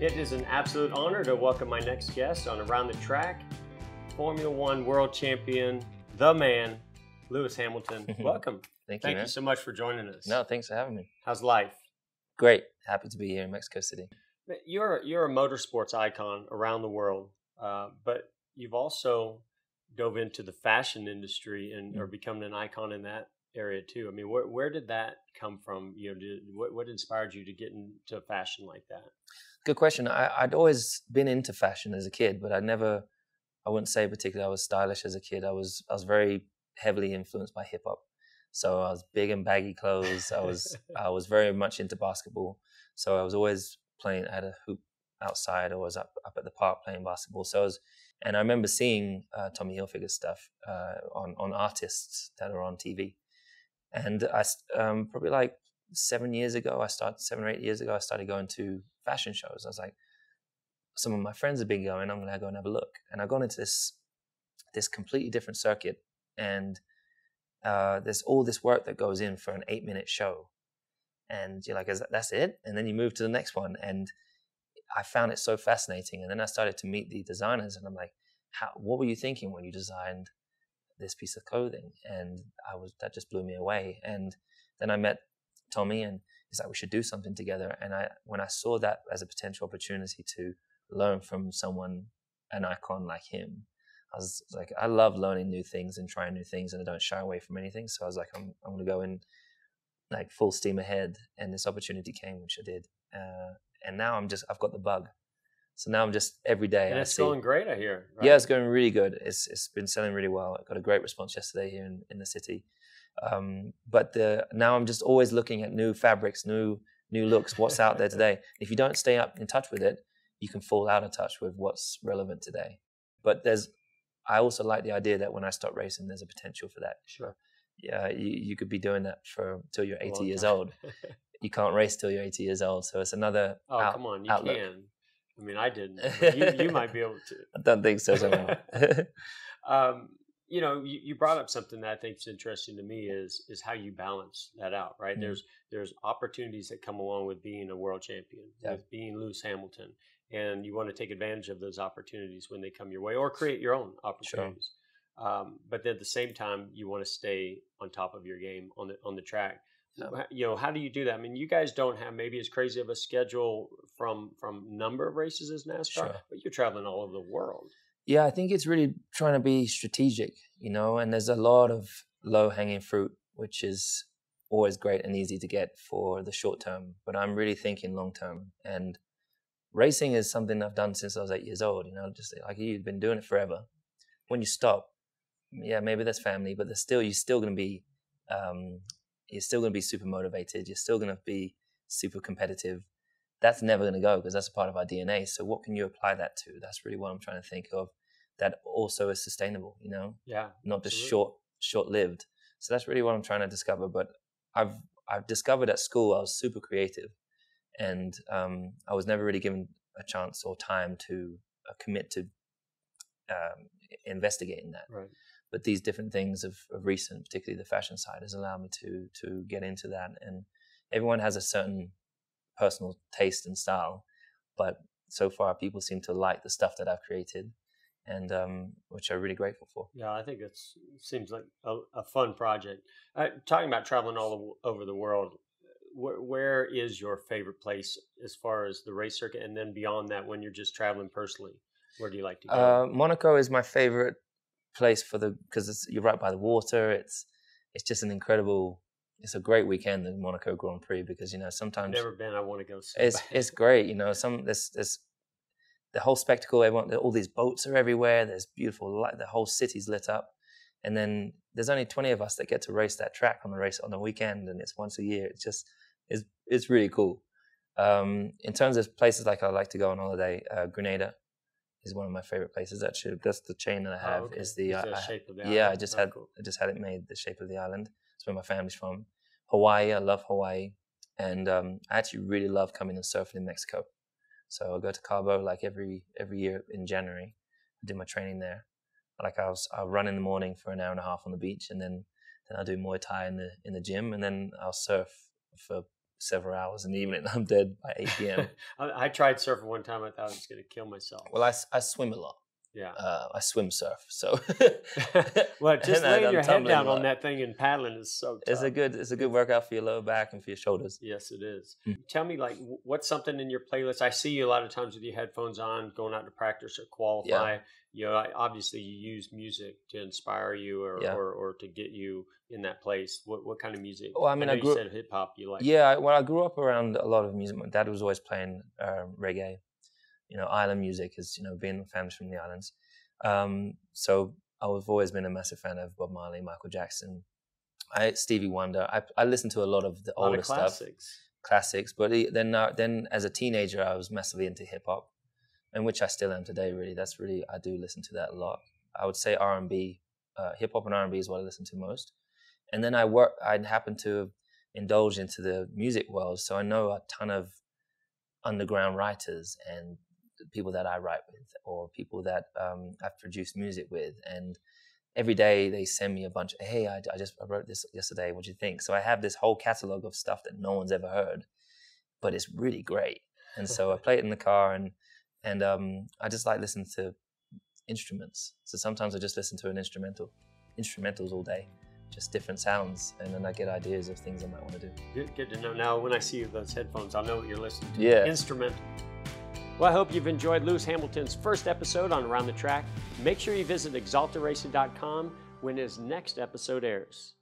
It is an absolute honor to welcome my next guest on Around the Track, Formula One world champion, the man, Lewis Hamilton. Welcome. Thank you so much for joining us. No, thanks for having me. How's life? Great. Happy to be here in Mexico City. You're a motorsports icon around the world, but you've also dove into the fashion industry and are becoming an icon in that area too. I mean, where did that come from? You know, what inspired you to get into fashion like that? Good question. I'd always been into fashion as a kid, but I wouldn't say particularly I was stylish as a kid. I was very heavily influenced by hip hop. So I was big in baggy clothes. I was very much into basketball. So I was always playing at a hoop outside, or was up at the park playing basketball. And I remember seeing Tommy Hilfiger stuff on artists that are on TV. And I probably like 7 or 8 years ago, I started going to fashion shows. I was like, some of my friends have been going, I'm going to go and have a look. And I've gone into this completely different circuit. And there's all this work that goes in for an 8-minute show. And you're like, that's it? And then you move to the next one. And I found it so fascinating. And then I started to meet the designers. And I'm like, what were you thinking when you designed this piece of clothing? And that just blew me away. And then I met Tommy, and he's like, we should do something together. And when I saw that as a potential opportunity to learn from someone, an icon like him, I was like, I love learning new things and trying new things, and I don't shy away from anything. So I was like, I'm going to go in like full steam ahead. And this opportunity came, which I did. And now I've got the bug. So now I'm just every day. And it's going great, I hear. Right? Yeah, it's going really good. It's been selling really well. I got a great response yesterday here in the city. But now I'm just always looking at new fabrics, new looks, what's out there today. If you don't stay up in touch with it, you can fall out of touch with what's relevant today. But I also like the idea that when I start racing, there's a potential for that. Sure. Yeah, you could be doing that till you're 80 years old. You can't race till you're 80 years old. So it's another come on, you outlook. can. I mean, I didn't. But you might be able to. I don't think so. You know, you brought up something that I think is interesting to me is how you balance that out, right? Mm. There's opportunities that come along with being a world champion, with being Lewis Hamilton, and you want to take advantage of those opportunities when they come your way, or create your own opportunities. Sure. But then at the same time, you want to stay on top of your game on the track. No. You know, how do you do that? I mean, you guys don't have maybe as crazy of a schedule from number of races as NASCAR, sure, but you're traveling all over the world. Yeah, I think it's really trying to be strategic, you know, and there's a lot of low-hanging fruit, which is always great and easy to get for the short term, but I'm really thinking long term. And racing is something I've done since I was 8 years old, you know, just like you've been doing it forever. When you stop, yeah, maybe that's family, but you're still going to be super motivated. You're still going to be super competitive. That's never going to go because that's a part of our DNA. So what can you apply that to? That's really what I'm trying to think of that also is sustainable, you know? Yeah. Not just short-lived. So that's really what I'm trying to discover. But I've discovered at school I was super creative, and I was never really given a chance or time to commit to investigating that. Right. But these different things of recent, particularly the fashion side, has allowed me to get into that. And everyone has a certain personal taste and style, but so far people seem to like the stuff that I've created, and which I'm really grateful for. Yeah, I think it seems like a fun project. Talking about traveling all over the world, where is your favorite place as far as the race circuit, and then beyond that, when you're just traveling personally, where do you like to go? Monaco is my favorite place because you're right by the water. It's just an incredible. It's a great weekend, the Monaco Grand Prix, because, you know, sometimes I've never been. I want to go. It's great, you know. There's the whole spectacle. All these boats are everywhere. There's beautiful light. The whole city's lit up, and then there's only 20 of us that get to race that track on the weekend, and it's once a year. It's really cool. In terms of places like I like to go on holiday, Grenada is one of my favorite places. Actually, that's the chain that I have. Okay. Is the shape of the island? Yeah, I just had it made the shape of the island. That's where my family's from. Hawaii, I love Hawaii, and I actually really love coming and surfing in Mexico. So I go to Cabo like every year in January. I do my training there. Like I'll run in the morning for an hour and a half on the beach, and then I'll do Muay Thai in the gym, and then I'll surf for several hours in the evening. I'm dead by 8 p.m. I tried surfing one time. I thought I was going to kill myself. Well, I swim a lot. Yeah. I swim surf. So well, just laying your head down on that thing and paddling is so tough. It's a good workout for your lower back and for your shoulders. Yes, it is. Tell me, like, what's something in your playlist? I see you a lot of times with your headphones on, going out to practice or qualify. Yeah. You know, obviously you use music to inspire you or to get you in that place. What kind of music? Well, I mean, you said hip hop. You like? Yeah, well, I grew up around a lot of music. My dad was always playing reggae. You know, island music is, you know, being famous from the islands. So I've always been a massive fan of Bob Marley, Michael Jackson, Stevie Wonder. I listened to a lot of the older classics. But then as a teenager, I was massively into hip hop, and which I still am today. Really, I do listen to that a lot. I would say R&B, hip hop and R&B is what I listen to most. And then I happened to indulge into the music world, so I know a ton of underground writers and people that I write with, or people that I've produced music with, and every day they send me a bunch of, hey, I wrote this yesterday, what do you think? So I have this whole catalog of stuff that no one's ever heard, but it's really great. And so I play it in the car, and I just like listening to instruments. So sometimes I just listen to instrumentals all day, just different sounds, and then I get ideas of things I might want to do. Good to know. Now when I see those headphones, I'll know what you're listening to. Yeah. Instrumental. Well, I hope you've enjoyed Lewis Hamilton's first episode on Around the Track. Make sure you visit axaltaracing.com when his next episode airs.